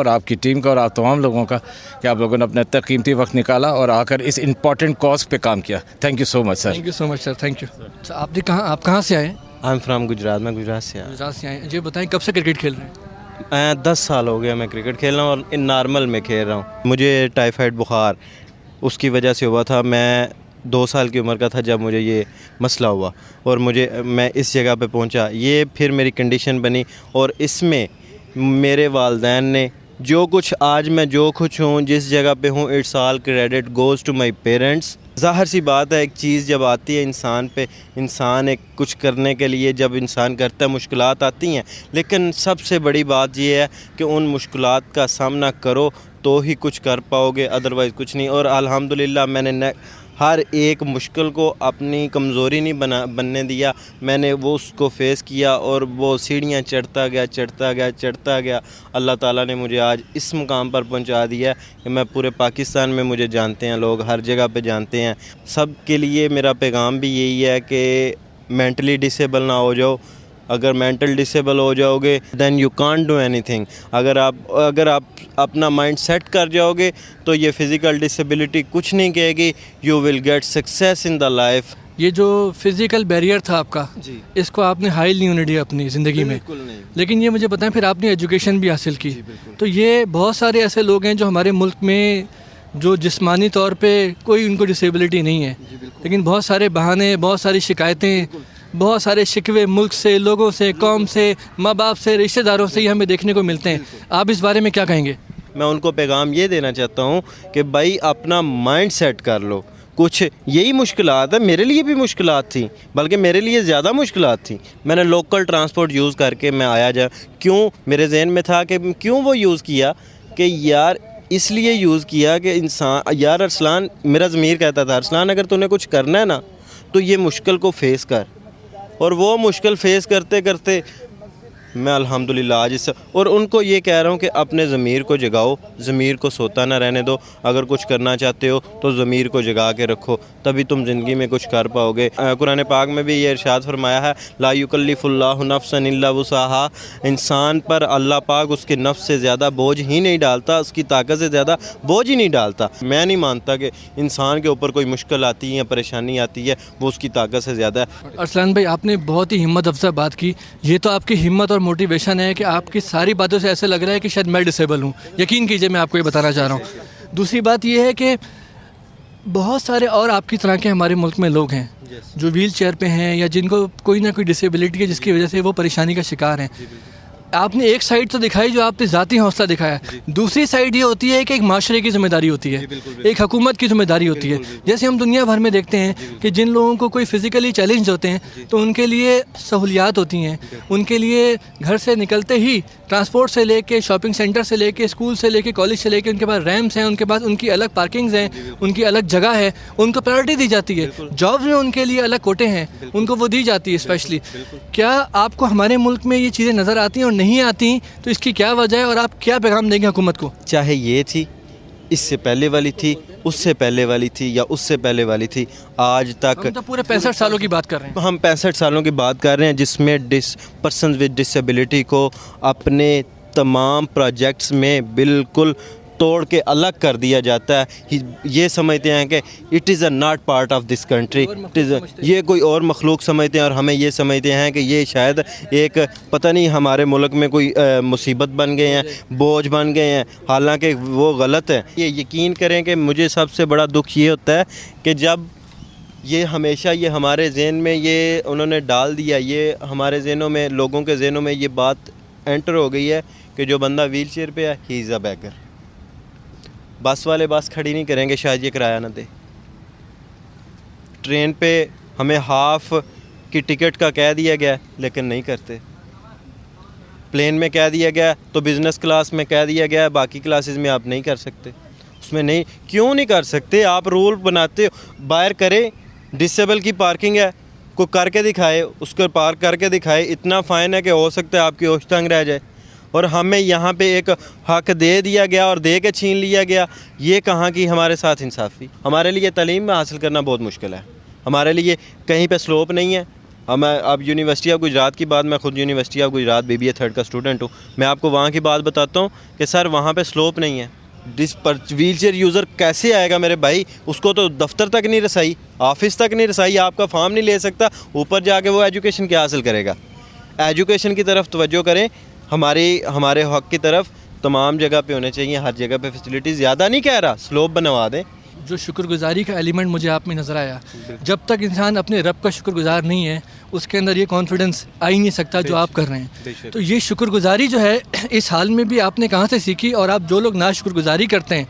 اور آپ کی ٹیم کا اور آپ تمام لوگوں کا کہ آپ لوگوں نے اپنا اتنا قیمتی وقت نکالا اور آ کر اس امپورٹنٹ کاز پہ کام کیا. Thank you so much sir. Thank you so much sir, thank you. آپ کہاں سے آئے ہیں؟ I am from Gujarat. میں گجرات سے گجرات سے آئے ہیں. جی بتائیں کب سے کرکٹ کھیل رہے ہیں؟ 10 سال ہو گیا میں کرکٹ کھیل رہا ہوں اور نارمل میں کھیل رہا ہوں. مجھے ٹائیفائڈ بخار اس کی وجہ سے ہوا تھا. میں 2 سال کی عمر کا تھا جب مجھے یہ مسئلہ ہوا اور میں اس جگہ پہ پہنچا. یہ پھر میری کنڈیشن بنی اور اس میں میرے والدین نے جو کچھ آج میں جو کچھ ہوں, جس جگہ پہ ہوں, it's all credit goes to my parents. ظاہر سی بات ہے, ایک چیز جب آتی ہے انسان پہ, انسان ایک کچھ کرنے کے لیے جب انسان کرتا ہے مشکلات آتی ہیں, لیکن سب سے بڑی بات یہ ہے کہ ان مشکلات کا سامنا کرو تو ہی کچھ کر پاؤ گے, ادروائز کچھ نہیں. اور الحمدللہ میں نے ہر ایک مشکل کو اپنی کمزوری نہیں بننے دیا. میں نے وہ اس کو فیس کیا اور وہ سیڑھیاں چڑھتا گیا. اللہ تعالیٰ نے مجھے آج اس مقام پر پہنچا دیا کہ میں پورے پاکستان میں مجھے جانتے ہیں لوگ, ہر جگہ پہ جانتے ہیں. سب کے لیے میرا پیغام بھی یہی ہے کہ مینٹلی ڈسیبل نہ ہو جاؤ. اگر مینٹل ڈسیبل ہو جاؤ گے then you can't do anything. اگر آپ اپنا مائنڈ سیٹ کر جاؤ گے تو یہ فزیکل ڈسیبلٹی کچھ نہیں کہے گی. You will get success in the life. یہ جو فزیکل بیریئر تھا آپ کا, جی, اس کو آپ نے حائل نہیں ہونے دیا اپنی زندگی میں. بالکل نہیں. لیکن یہ مجھے بتائیں پھر آپ نے ایجوکیشن بھی حاصل کی, تو یہ بہت سارے ایسے لوگ ہیں جو ہمارے ملک میں جو جسمانی طور پہ کوئی ان کو ڈسیبلٹی نہیں ہے, لیکن بہت سارے بہانے, بہت ساری شکایتیں, بہت سارے شکوے ملک سے, لوگوں سے, قوم سے, ماں باپ سے, رشتہ داروں سے یہ ہمیں دیکھنے کو ملتے ہیں. آپ اس بارے میں کیا کہیں گے؟ میں ان کو پیغام یہ دینا چاہتا ہوں کہ بھائی اپنا مائنڈ سیٹ کر لو. کچھ یہی مشکلات ہیں, میرے لیے بھی مشکلات تھیں, بلکہ میرے لیے زیادہ مشکلات تھیں. میں نے لوکل ٹرانسپورٹ یوز کر کے میں آیا کیوں میرے ذہن میں تھا کہ کیوں وہ یوز کیا کہ یار اس لیے یوز کیا کہ انسان یار ارسلان, میرا ضمیر کہتا تھا ارسلان اگر تو نے کچھ کرنا ہے نا تو یہ مشکل کو فیس کر. اور وہ مشکل فیس کرتے کرتے میں الحمدللہ آج اور ان کو یہ کہہ رہا ہوں کہ اپنے ضمیر کو جگاؤ, ضمیر کو سوتا نہ رہنے دو. اگر کچھ کرنا چاہتے ہو تو ضمیر کو جگا کے رکھو, تبھی تم زندگی میں کچھ کر پاؤ گے. قرآن پاک میں بھی یہ ارشاد فرمایا ہے لا یکلف اللہ نفسا الا وسعہا. انسان پر اللہ پاک اس کے نفس سے زیادہ بوجھ ہی نہیں ڈالتا, اس کی طاقت سے زیادہ بوجھ ہی نہیں ڈالتا. میں نہیں مانتا کہ انسان کے اوپر کوئی مشکل آتی ہے یا پریشانی آتی ہے وہ اس کی طاقت سے زیادہ ہے. ارسلان بھائی آپ نے بہت ہی ہمت افزا بات کی. یہ تو آپ کی ہمت اور موٹیویشن ہے کہ آپ کی ساری باتوں سے ایسے لگ رہا ہے کہ شاید میں ڈسیبل ہوں. یقین کیجئے میں آپ کو یہ بتانا چاہ رہا ہوں. دوسری بات یہ ہے کہ بہت سارے اور آپ کی طرح کے ہمارے ملک میں لوگ ہیں جو ویل چیئر پہ ہیں یا جن کو کوئی نہ کوئی ڈسیبلٹی ہے جس کی وجہ سے وہ پریشانی کا شکار ہیں. آپ نے ایک سائڈ تو دکھائی جو آپ نے ذاتی حوصلہ دکھایا, دوسری سائڈ یہ ہوتی ہے کہ ایک معاشرے کی ذمہ داری ہوتی ہے, ایک حکومت کی ذمہ داری ہوتی ہے. جیسے ہم دنیا بھر میں دیکھتے ہیں کہ جن لوگوں کو کوئی فزیکلی چیلنج ہوتے ہیں تو ان کے لیے سہولیات ہوتی ہیں, ان کے لیے گھر سے نکلتے ہی ٹرانسپورٹ سے لے کے, شاپنگ سینٹر سے لے کے, اسکول سے لے کے, کالج سے لے کے, ان کے پاس ریمپس ہیں, ان کے پاس ان کی الگ پارکنگز ہیں, ان کی الگ جگہ ہے, ان کو پرائرٹی دی جاتی ہے. جابس میں ان کے لیے الگ کوٹے ہیں, ان کو وہ دی جاتی ہے اسپیشلی. کیا آپ کو ہمارے ملک میں یہ چیزیں نظر آتی ہیں اور نہیں آتی تو اس کی کیا وجہ ہے اور آپ کیا پیغام دیں گے حکومت کو؟ چاہے یہ تھی, اس سے پہلے والی تھی, اس سے پہلے والی تھی یا اس سے پہلے والی تھی, آج تک ہم تو پورے 65 سالوں کی بات کر رہے ہیں. ہم 65 سالوں کی بات کر رہے ہیں جس میں پرسنز ود ڈسیبلٹی کو اپنے تمام پروجیکٹس میں بالکل توڑ کے الگ کر دیا جاتا ہے. یہ سمجھتے ہیں کہ it is a not part of this country, یہ کوئی اور مخلوق سمجھتے ہیں اور ہمیں یہ سمجھتے ہیں کہ یہ شاید ایک پتہ نہیں ہمارے ملک میں کوئی مصیبت بن گئے ہیں, بوجھ بن گئے ہیں, حالانکہ وہ غلط ہے. یہ یقین کریں کہ مجھے سب سے بڑا دکھ یہ ہوتا ہے کہ جب یہ ہمیشہ یہ ہمارے ذہن میں یہ انہوں نے ڈال دیا, یہ ہمارے ذہنوں میں, لوگوں کے ذہنوں میں یہ بات انٹر ہو گئی ہے کہ جو بندہ ویل چیئر پہ ہے ہی از اے بیگر. بس والے بس کھڑی نہیں کریں گے شاید یہ کرایہ نہ دے. ٹرین پہ ہمیں ہاف کی ٹکٹ کا کہہ دیا گیا لیکن نہیں کرتے. پلین میں کہہ دیا گیا تو بزنس کلاس میں کہہ دیا گیا, باقی کلاسز میں آپ نہیں کر سکتے. اس میں نہیں, کیوں نہیں کر سکتے؟ آپ رول بناتے ہو, باہر کریں. ڈسیبل کی پارکنگ ہے, کوئی کر کے دکھائے, اس کو پارک کر کے دکھائے. اتنا فائن ہے کہ ہو سکتا ہے آپ کی ہوش تنگ رہ جائے. اور ہمیں یہاں پہ ایک حق دے دیا گیا اور دے کے چھین لیا گیا. یہ کہاں کی ہمارے ساتھ انصافی؟ ہمارے لیے تعلیم میں حاصل کرنا بہت مشکل ہے. ہمارے لیے کہیں پہ سلوپ نہیں ہے, اب یونیورسٹی آف گجرات کی بات، میں خود university of Gujarat BBA 3rd کا اسٹوڈنٹ ہوں. میں آپ کو وہاں کی بات بتاتا ہوں کہ سر وہاں پہ سلوپ نہیں ہے. ویل چیئر یوزر کیسے آئے گا میرے بھائی؟ اس کو تو دفتر تک نہیں رسائی، آفس تک نہیں رسائی، آپ کا فارم نہیں لے سکتا. اوپر جا کے وہ ایجوکیشن کیا حاصل کرے گا؟ ایجوکیشن کی طرف توجہ کریں، ہمارے حق کی طرف. تمام جگہ پہ ہونے چاہیے، ہر جگہ پہ فیسلٹیز. زیادہ نہیں کہہ رہا، سلوپ بنوا دیں. جو شکر گزاری کا ایلیمنٹ مجھے آپ میں نظر آیا، جب تک انسان اپنے رب کا شکر گزار نہیں ہے اس کے اندر یہ کانفیڈنس آ ہی نہیں سکتا جو آپ کر رہے ہیں. تو یہ شکر گزاری جو ہے اس حال میں بھی آپ نے کہاں سے سیکھی؟ اور آپ جو لوگ ناشکر گزاری کرتے ہیں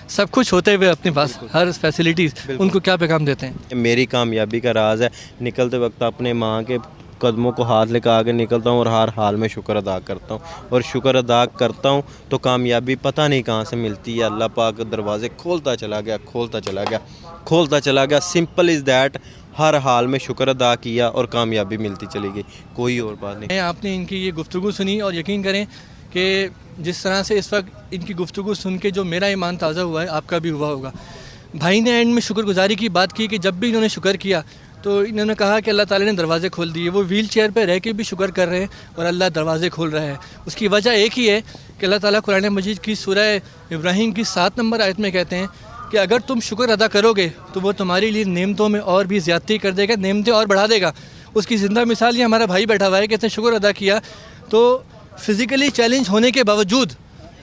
سب کچھ ہوتے ہوئے اپنے پاس ہر فیسلٹیز، ان کو کیا پیغام دیتے ہیں؟ میری کامیابی کا راز ہے نکلتے وقت اپنے ماں کے قدموں کو ہاتھ لگا کے نکلتا ہوں اور ہر حال میں شکر ادا کرتا ہوں. اور شکر ادا کرتا ہوں تو کامیابی پتہ نہیں کہاں سے ملتی ہے. اللہ پاک دروازے کھولتا چلا گیا. Simple is that. ہر حال میں شکر ادا کیا اور کامیابی ملتی چلی گئی، کوئی اور بات نہیں. آپ نے ان کی یہ گفتگو سنی اور یقین کریں کہ جس طرح سے اس وقت ان کی گفتگو سن کے جو میرا ایمان تازہ ہوا ہے آپ کا بھی ہوا ہوگا. بھائی نے اینڈ میں شکر گزاری کی بات کی کہ جب بھی انہوں نے شکر کیا تو انہوں نے کہا کہ اللہ تعالیٰ نے دروازے کھول دیے. وہ ویل چیئر پہ رہ کے بھی شکر کر رہے ہیں اور اللہ دروازے کھول رہا ہے. اس کی وجہ ایک ہی ہے کہ اللہ تعالیٰ قرآن مجید کی سورہ ابراہیم کی 7 نمبر آیت میں کہتے ہیں کہ اگر تم شکر ادا کرو گے تو وہ تمہارے لیے نعمتوں میں اور بھی زیادتی کر دے گا، نعمتیں اور بڑھا دے گا. اس کی زندہ مثال یہ ہمارا بھائی بیٹھا ہوا ہے کہ اس نے شکر ادا کیا تو فزیکلی چیلنج ہونے کے باوجود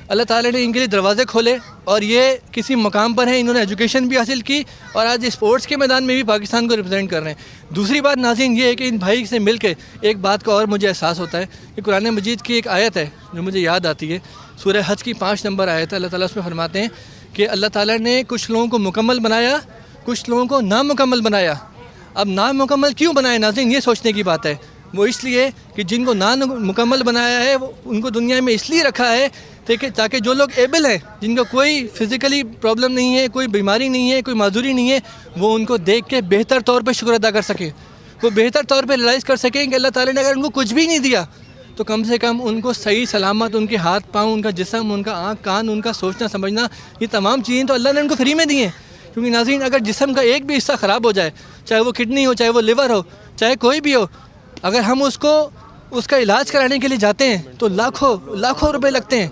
اللہ تعالیٰ نے ان کے لیے دروازے کھولے اور یہ کسی مقام پر ہیں. انہوں نے ایجوکیشن بھی حاصل کی اور آج اسپورٹس کے میدان میں بھی پاکستان کو ریپرزینٹ کر رہے ہیں. دوسری بات ناظرین یہ ہے کہ ان بھائی سے مل کے ایک بات کا اور مجھے احساس ہوتا ہے کہ قرآن مجید کی ایک آیت ہے جو مجھے یاد آتی ہے، سورہ حج کی 5 نمبر آیت ہے. اللہ تعالیٰ اس میں فرماتے ہیں کہ اللہ تعالیٰ نے کچھ لوگوں کو مکمل بنایا، کچھ لوگوں کو نامکمل بنایا. اب نامکمل کیوں بنایا ناظرین؟ یہ سوچنے کی بات ہے. وہ اس لیے کہ جن کو نامکمل بنایا ہے وہ ان کو دنیا میں اس لیے رکھا ہے تاکہ جو لوگ ایبل ہیں، جن کا کوئی فزیکلی پرابلم نہیں ہے، کوئی بیماری نہیں ہے، کوئی معذوری نہیں ہے، وہ ان کو دیکھ کے بہتر طور پہ شکر ادا کر سکیں. وہ بہتر طور پہ ریلائز کر سکیں کہ اللہ تعالیٰ نے اگر ان کو کچھ بھی نہیں دیا تو کم سے کم ان کو صحیح سلامت ان کے ہاتھ پاؤں، ان کا جسم، ان کا آنکھ کان، ان کا سوچنا سمجھنا، یہ تمام چیزیں تو اللہ نے ان کو فری میں دی ہیں. کیونکہ ناظرین اگر جسم کا ایک بھی حصہ خراب ہو جائے، چاہے وہ کڈنی ہو، چاہے وہ لیور ہو، چاہے کوئی بھی ہو، اگر ہم اس کا علاج کرانے کے لیے جاتے ہیں تو لاکھوں روپے لگتے ہیں.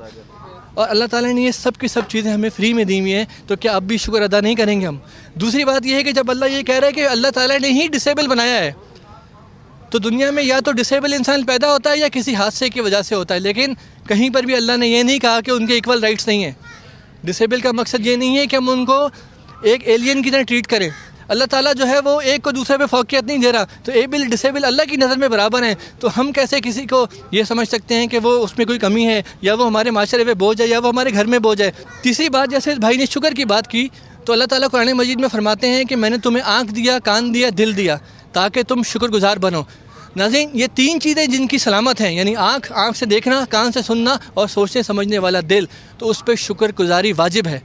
اور اللہ تعالیٰ نے یہ سب کی سب چیزیں ہمیں فری میں دی ہوئی ہیں، تو کیا اب بھی شکر ادا نہیں کریں گے ہم؟ دوسری بات یہ ہے کہ جب اللہ یہ کہہ رہا ہے کہ اللہ تعالیٰ نے ہی ڈسیبل بنایا ہے، تو دنیا میں یا تو ڈسیبل انسان پیدا ہوتا ہے یا کسی حادثے کی وجہ سے ہوتا ہے، لیکن کہیں پر بھی اللہ نے یہ نہیں کہا کہ ان کے ایکول رائٹس نہیں ہیں. ڈسیبل کا مقصد یہ نہیں ہے کہ ہم ان کو ایک ایلین کی طرح ٹریٹ کریں. اللہ تعالیٰ جو ہے وہ ایک کو دوسرے پہ فوقیت نہیں دے رہا، تو ایبل ڈسیبل اللہ کی نظر میں برابر ہیں. تو ہم کیسے کسی کو یہ سمجھ سکتے ہیں کہ وہ اس میں کوئی کمی ہے یا وہ ہمارے معاشرے پہ بوجھ ہے یا وہ ہمارے گھر میں بوجھ ہے؟ تیسری بات، جیسے بھائی نے شکر کی بات کی تو اللہ تعالیٰ قرآن مجید میں فرماتے ہیں کہ میں نے تمہیں آنکھ دیا، کان دیا، دل دیا تاکہ تم شکر گزار بنو. ناظرین یہ 3 چیزیں جن کی سلامت ہیں، یعنی آنکھ سے دیکھنا، کان سے سننا اور سوچنے سمجھنے والا دل، تو اس پہ شکر گزاری واجب ہے.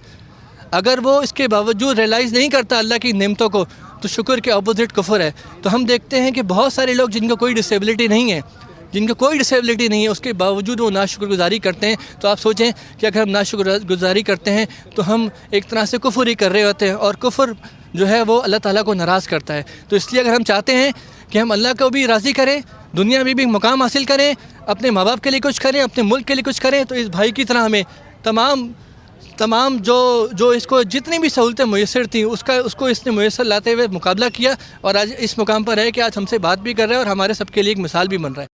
اگر وہ اس کے باوجود ریلائز نہیں کرتا اللہ کی نعمتوں کو تو شکر کے اپوزٹ کفر ہے. تو ہم دیکھتے ہیں کہ بہت سارے لوگ جن کو کوئی ڈسیبلٹی نہیں ہے، اس کے باوجود وہ ناشکر گزاری کرتے ہیں. تو آپ سوچیں کہ اگر ہم ناشکر گزاری کرتے ہیں تو ہم ایک طرح سے کفر ہی کر رہے ہوتے ہیں، اور کفر جو ہے وہ اللہ تعالیٰ کو ناراض کرتا ہے. تو اس لیے اگر ہم چاہتے ہیں کہ ہم اللہ کو بھی راضی کریں، دنیا میں بھی مقام حاصل کریں، اپنے ماں باپ کے لیے کچھ کریں، اپنے ملک کے لیے کچھ کریں، تو اس بھائی کی طرح ہمیں تمام جو اس کو جتنی بھی سہولتیں میسر تھیں اس کو اس نے میسر لاتے ہوئے مقابلہ کیا، اور آج اس مقام پر ہے کہ آج ہم سے بات بھی کر رہا ہے اور ہمارے سب کے لیے ایک مثال بھی بن رہا ہے.